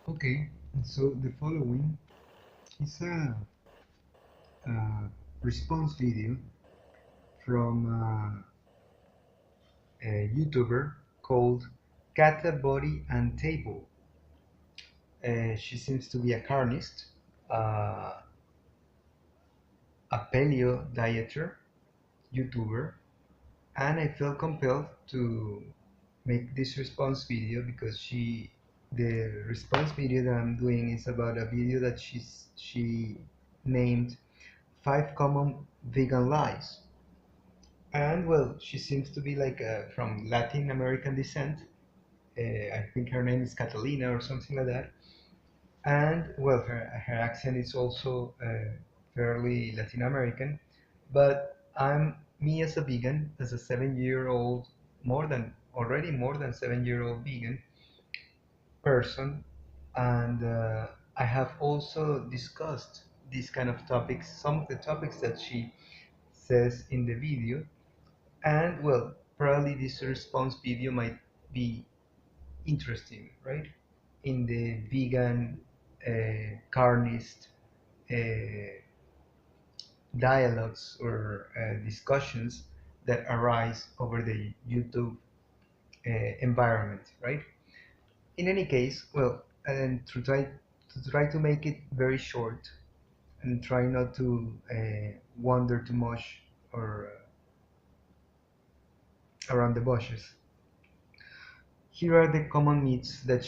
Okay, so the following is a response video from a YouTuber called Cata Body and Table. She seems to be a carnist, uh, a paleo dieter YouTuber, and I felt compelled to make this response video because the response video that I'm doing is about a video that she named 5 common vegan lies. And well, she seems to be like from Latin American descent. I think her name is Catalina or something like that. And well, her accent is also fairly Latin American. But I'm me as a vegan, as a 7-year-old, more than 7-year-old vegan person, and I have also discussed these kind of topics, some of the topics that she says in the video. And well, probably this response video might be interesting, right? In the vegan carnist uh, dialogues or discussions that arise over the YouTube environment, right? In any case, well, and to try to make it very short and try not to wander too much or around the bushes. Here are the common myths that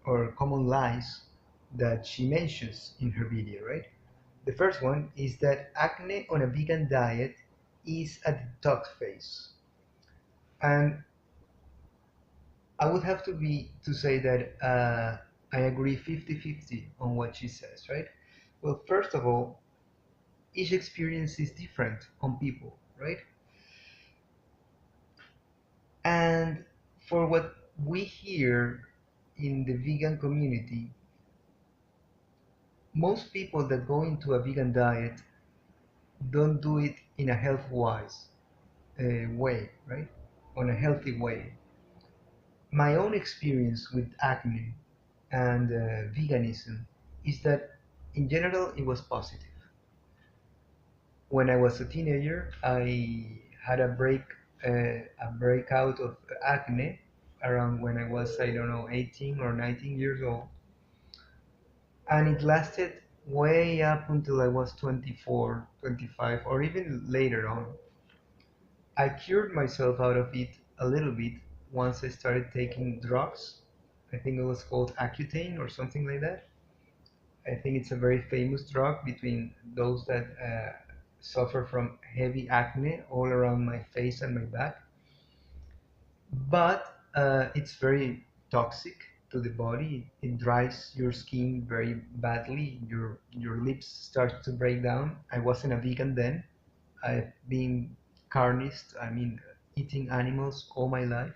or common lies that she mentions in her video, right? The first one is that acne on a vegan diet is a detox phase. And I would have to say that I agree 50-50 on what she says, right? Well, first of all, each experience is different on people, right? And for what we hear in the vegan community, most people that go into a vegan diet don't do it in a health wise way, right? On a healthy way. My own experience with acne and veganism is that in general it was positive. When I was a teenager, I had a breakout of acne around when I was, I don't know, 18 or 19 years old, and it lasted way up until I was 24, 25, or even later on. I cured myself out of it a little bit once I started taking drugs. I think it was called Accutane or something like that. I think it's a very famous drug between those that suffer from heavy acne all around my face and my back. But it's very toxic to the body. It dries your skin very badly. Your lips start to break down. I wasn't a vegan then. I've been carnist. I mean, eating animals all my life,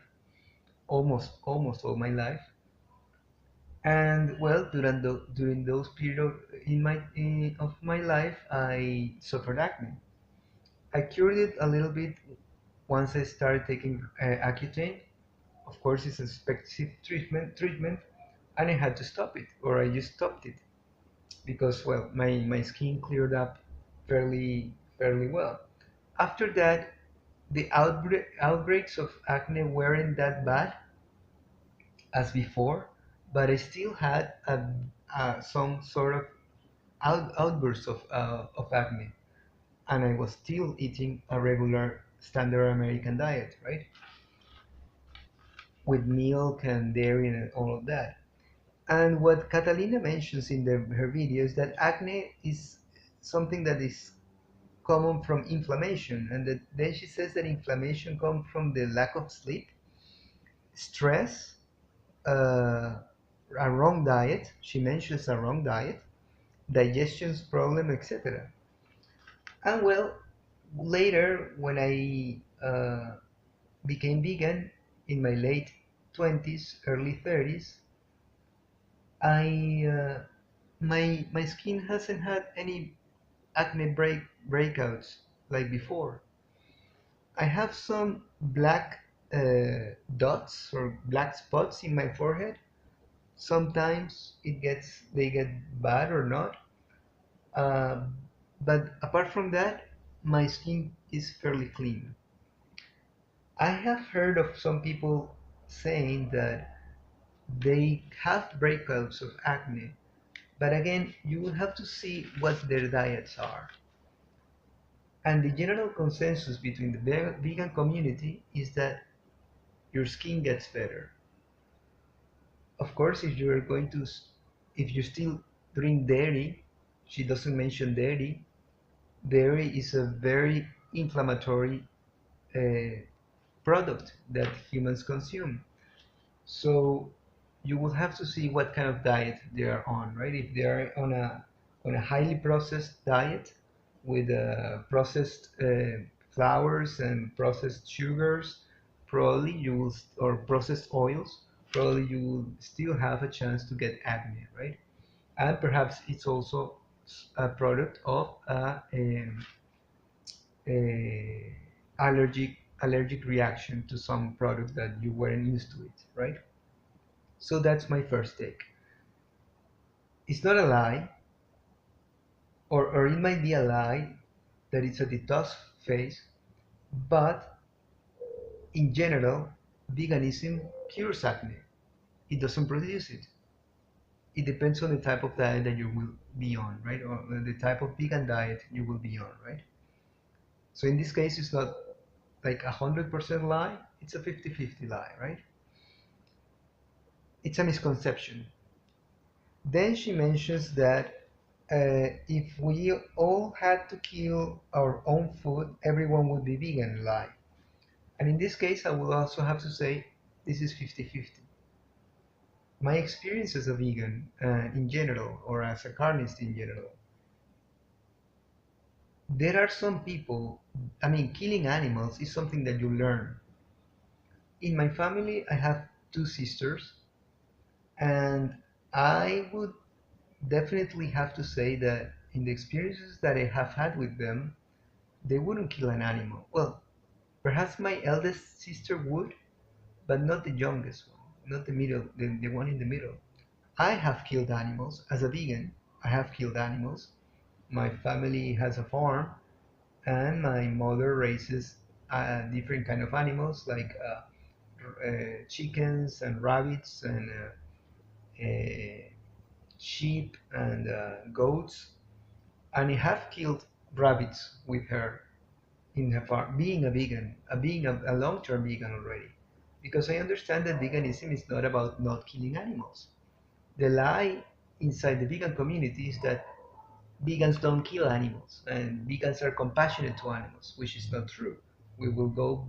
almost all my life. And well, during those period of my life, I suffered acne. I cured it a little bit once I started taking Accutane. Of course, it's a expensive treatment, and I had to stop it, or I just stopped it because well, my skin cleared up fairly well. After that, the outbreaks of acne weren't that bad as before, but I still had some sort of outbursts of acne, and I was still eating a regular standard American diet, right? With milk and dairy and all of that. And what Catalina mentions in her video is that acne is something that is common from inflammation, and that then she says that inflammation comes from the lack of sleep, stress, uh, a wrong diet. She mentions a wrong diet, digestion's problem, etc. And well, later when I became vegan in my late 20s, early 30s, I my skin hasn't had any acne breakouts like before. I have some black dots or black spots in my forehead. Sometimes they get bad or not. Uh, but apart from that, my skin is fairly clean. I have heard of some people saying that they have breakouts of acne, but again, you will have to see what their diets are. And the general consensus between the vegan community is that your skin gets better. Of course, if you still drink dairy, she doesn't mention dairy. Dairy is a very inflammatory uh, product that humans consume. So you will have to see what kind of diet they are on, right? If they are on a highly processed diet with processed flours and processed sugars, probably you will, or processed oils, probably you will still have a chance to get acne, right? And perhaps it's also a product of a allergic reaction to some product that you weren't used to it, right? So that's my first take. It's not a lie, or it might be a lie that it's a detox phase, but in general, veganism cures acne. It doesn't produce it. It depends on the type of diet that you will be on, right? Or the type of vegan diet you will be on, right? So in this case, it's not like 100% lie, it's a 50-50 lie, right? It's a misconception. Then she mentions that if we all had to kill our own food, everyone would be vegan. Lie. And in this case, I will also have to say this is 50-50. My experience as a vegan in general, or as a carnist in general, there are some people, I mean, killing animals is something that you learn. In my family, I have two sisters, and I would definitely have to say that in the experiences that I have had with them, they wouldn't kill an animal. Well, perhaps my eldest sister would, but not the youngest one, not the one in the middle. I have killed animals as a vegan. I have killed animals. My family has a farm, and my mother raises different kind of animals like chickens and rabbits and sheep and goats. And I have killed rabbits with her in her farm, being a vegan, being a long-term vegan already, because I understand that veganism is not about not killing animals. The lie inside the vegan community is that vegans don't kill animals and vegans are compassionate to animals, which is not true. We will go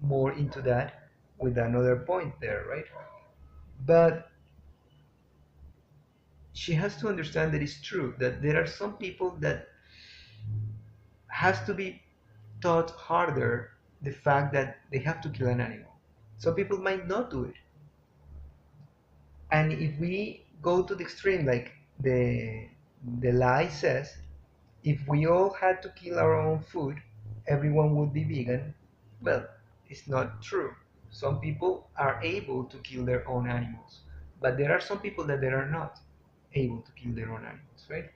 more into that with another point there, right? But she has to understand that it's true that there are some people that has to be taught harder the fact that they have to kill an animal. Some people might not do it. And if we go to the extreme, like the lie says, if we all had to kill our own food, everyone would be vegan. Well, it's not true. Some people are able to kill their own animals, but there are some people that they are not able to kill their own animals, right?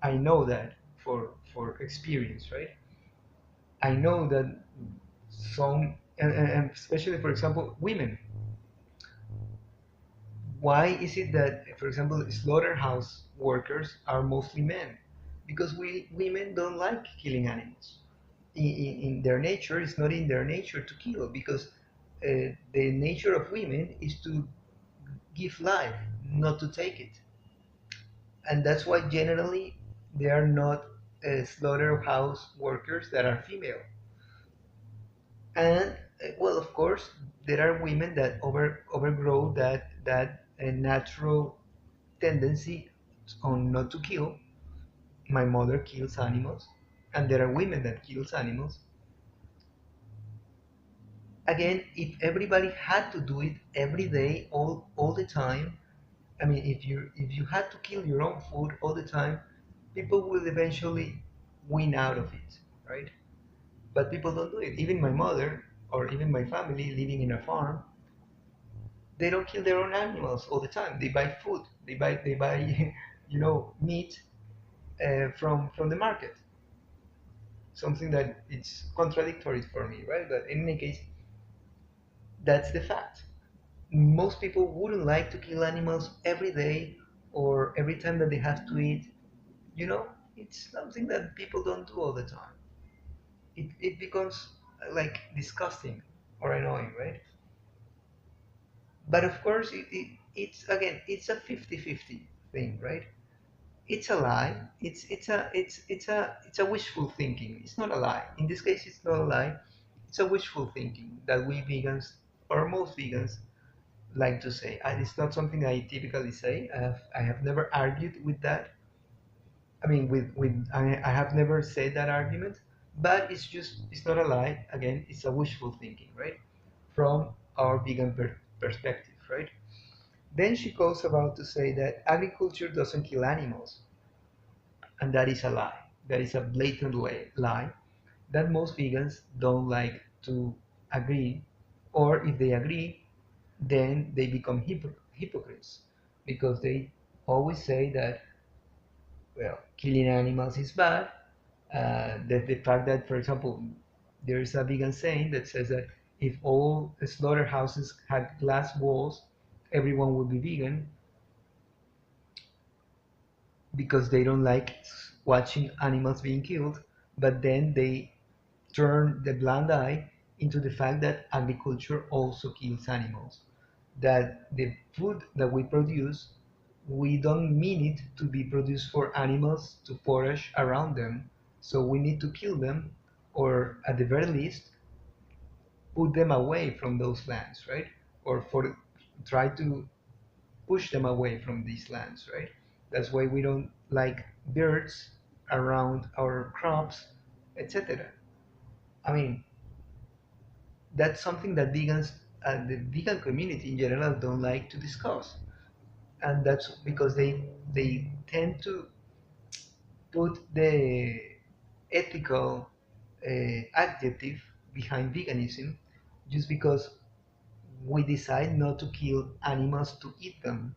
I know that for experience, right? I know that and especially for example, women. Why is it that, for example, slaughterhouse workers are mostly men? Because we women don't like killing animals. In their nature, it's not in their nature to kill because the nature of women is to give life, not to take it. And that's why generally they are not slaughterhouse workers that are female. And well, of course, there are women that overgrow that natural tendency on not to kill. My mother kills animals, and there are women that kills animals. Again, if everybody had to do it every day, all the time, I mean, if you had to kill your own food all the time, people will eventually win out of it, right? But people don't do it. Even my mother, or even my family living in a farm, they don't kill their own animals all the time. They buy food. They buy meat from the market. Something that it's contradictory for me, right? But in any case, that's the fact. Most people wouldn't like to kill animals every day or every time that they have to eat. You know, it's something that people don't do all the time. It becomes like disgusting or annoying, right? But of course, it's again, it's a 50-50 thing, right? It's a lie. It's a wishful thinking. It's not a lie. In this case, it's not a lie. It's a wishful thinking that we vegans, or most vegans, like to say. And it's not something I typically say. I have never argued with that. I mean, I have never said that argument, but it's not a lie. Again, it's a wishful thinking, right? From our vegan perspective, right? Then she goes about to say that agriculture doesn't kill animals, and that is a lie. That is a blatant lie that most vegans don't like to agree, or if they agree, then they become hypocrites because they always say that, well, killing animals is bad. The fact that, for example, there is a vegan saying that says that if all slaughterhouses had glass walls, everyone would be vegan because they don't like watching animals being killed. But then they turn the blind eye into the fact that agriculture also kills animals. That the food that we produce, we don't mean it to be produced for animals to forage around them. So we need to kill them, or at the very least, put them away from those lands, right? Or try to push them away from these lands, right? That's why we don't like birds around our crops, etc. I mean, that's something that vegans and the vegan community in general don't like to discuss, and that's because they tend to put the ethical adjective behind veganism just because we decide not to kill animals to eat them,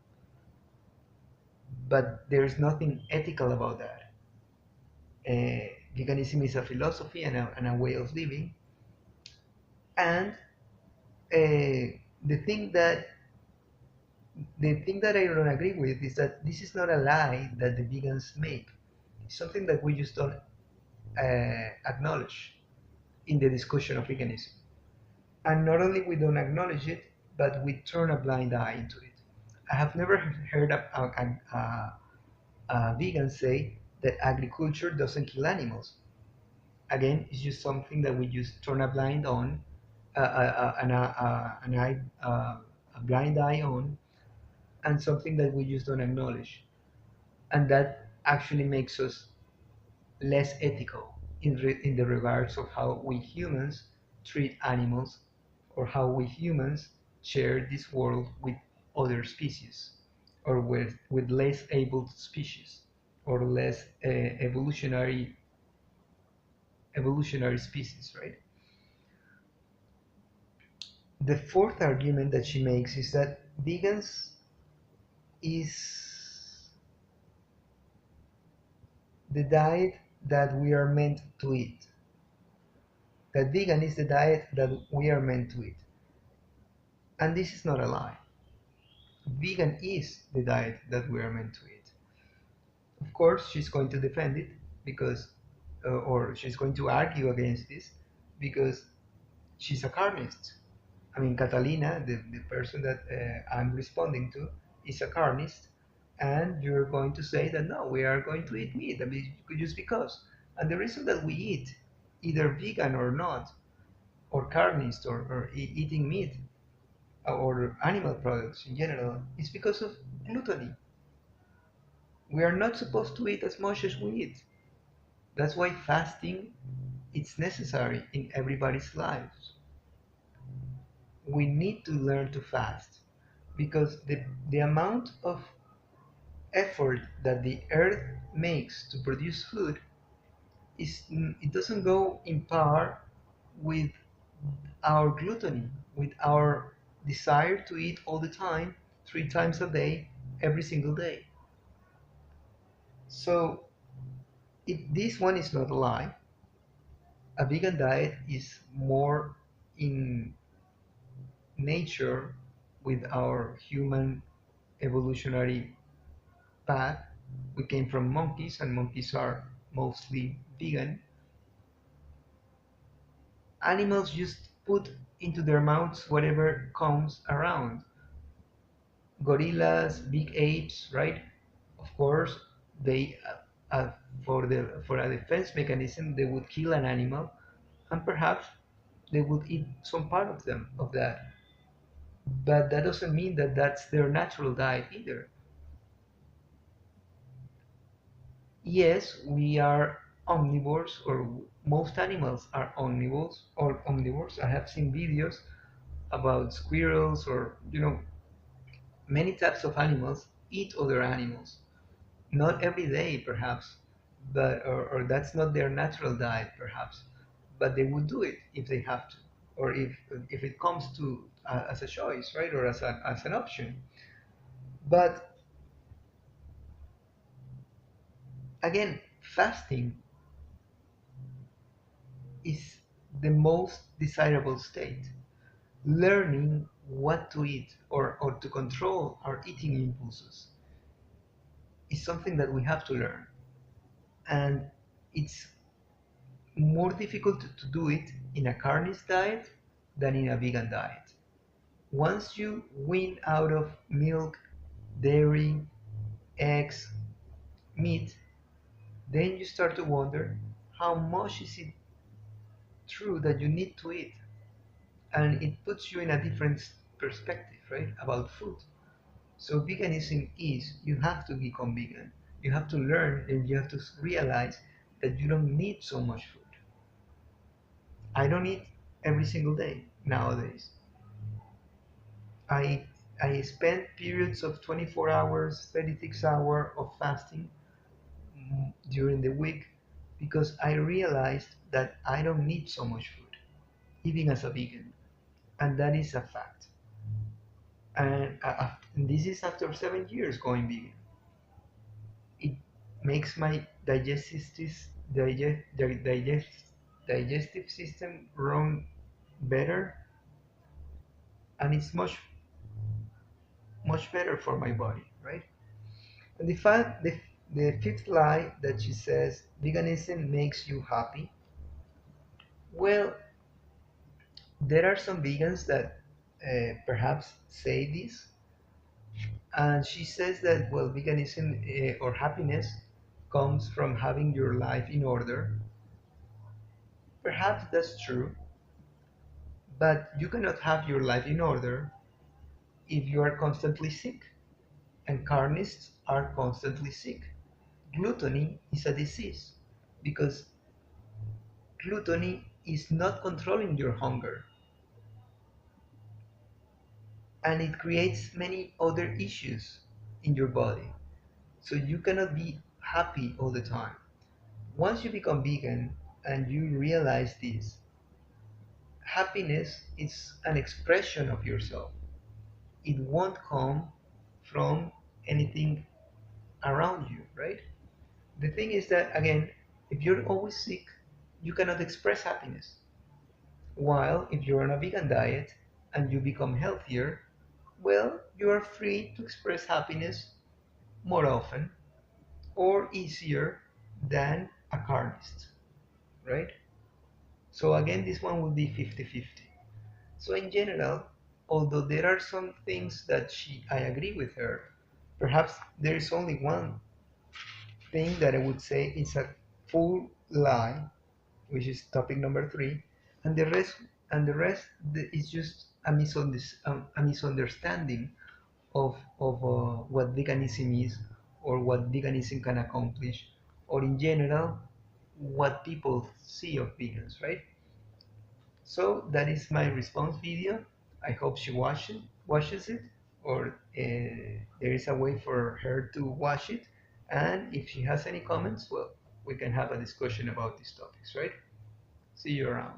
but there's nothing ethical about that. Veganism is a philosophy and a way of living, and the thing that I don't agree with is that this is not a lie that the vegans make. It's something that we just don't acknowledge in the discussion of veganism. And not only we don't acknowledge it, but we turn a blind eye into it. I have never heard a vegan say that agriculture doesn't kill animals. Again, it's just something that we just turn a blind on, an eye, a blind eye on, and something that we just don't acknowledge. And that actually makes us less ethical in the regards of how we humans treat animals, or how we humans share this world with other species, or with less able species, or less evolutionary species, right? The fourth argument that she makes is that vegans is the diet that we are meant to eat. That vegan is the diet that we are meant to eat. And this is not a lie. Vegan is the diet that we are meant to eat. Of course, she's going to defend it because, or she's going to argue against this because she's a carnist. I mean, Catalina, the person that I'm responding to, is a carnist, and you're going to say that no, we are going to eat meat. I mean, just because. And the reason that we eat, either vegan or not, or carnist, or eating meat, or animal products in general, is because of gluttony. We are not supposed to eat as much as we eat. That's why fasting is necessary in everybody's lives. We need to learn to fast because the amount of effort that the earth makes to produce food it doesn't go in par with our gluttony, with our desire to eat all the time, 3 times a day, every single day. So if this one is not a lie, a vegan diet is more in nature with our human evolutionary path. We came from monkeys, and monkeys are mostly vegan. Animals just put into their mouths whatever comes around. Gorillas, big apes, right? Of course, they for a defense mechanism, they would kill an animal, and perhaps they would eat some part of them of that. But that doesn't mean that that's their natural diet either. Yes, we are omnivores, or most animals are omnivores or omnivores. I have seen videos about squirrels, or many types of animals eat other animals. Not every day, perhaps, but or that's not their natural diet, perhaps, but they would do it if they have to, or if it comes to as a choice, right, or as an option. But again, fasting is the most desirable state. Learning what to eat, or to control our eating impulses, is something that we have to learn. And it's more difficult to do it in a carnivore diet than in a vegan diet. Once you wean out of milk, dairy, eggs, meat, then you start to wonder, how much is it true that you need to eat? And it puts you in a different perspective, right, about food. So veganism is, you have to become vegan. You have to learn, and you have to realize that you don't need so much food. I don't eat every single day nowadays. I I spend periods of 24 hours, 36 hours of fasting during the week, because I realized that I don't need so much food, even as a vegan, and that is a fact. And this is after 7 years going vegan. It makes my digest, digestive system run better, and it's much better for my body, right? And the fifth lie that she says veganism makes you happy. Well, there are some vegans that perhaps say this, and she says that, well, veganism or happiness comes from having your life in order. Perhaps that's true, but you cannot have your life in order if you are constantly sick, and carnists are constantly sick. Gluttony is a disease because gluttony is not controlling your hunger, and it creates many other issues in your body. So you cannot be happy all the time. Once you become vegan and you realize this, happiness is an expression of yourself. It won't come from anything around you, right? The thing is that, again, if you're always sick, you cannot express happiness. While if you're on a vegan diet and you become healthier, well, you are free to express happiness more often or easier than a carnist, right? So again, this one would be 50-50. So in general, although there are some things that I agree with her, perhaps there is only one thing that I would say is a full lie, which is topic number three, and the rest is just a misunderstanding of what veganism is, or what veganism can accomplish, or in general what people see of vegans, right? So that is my response video. I hope she watches it, or there is a way for her to watch it. And if she has any comments, well, we can have a discussion about these topics, right? See you around.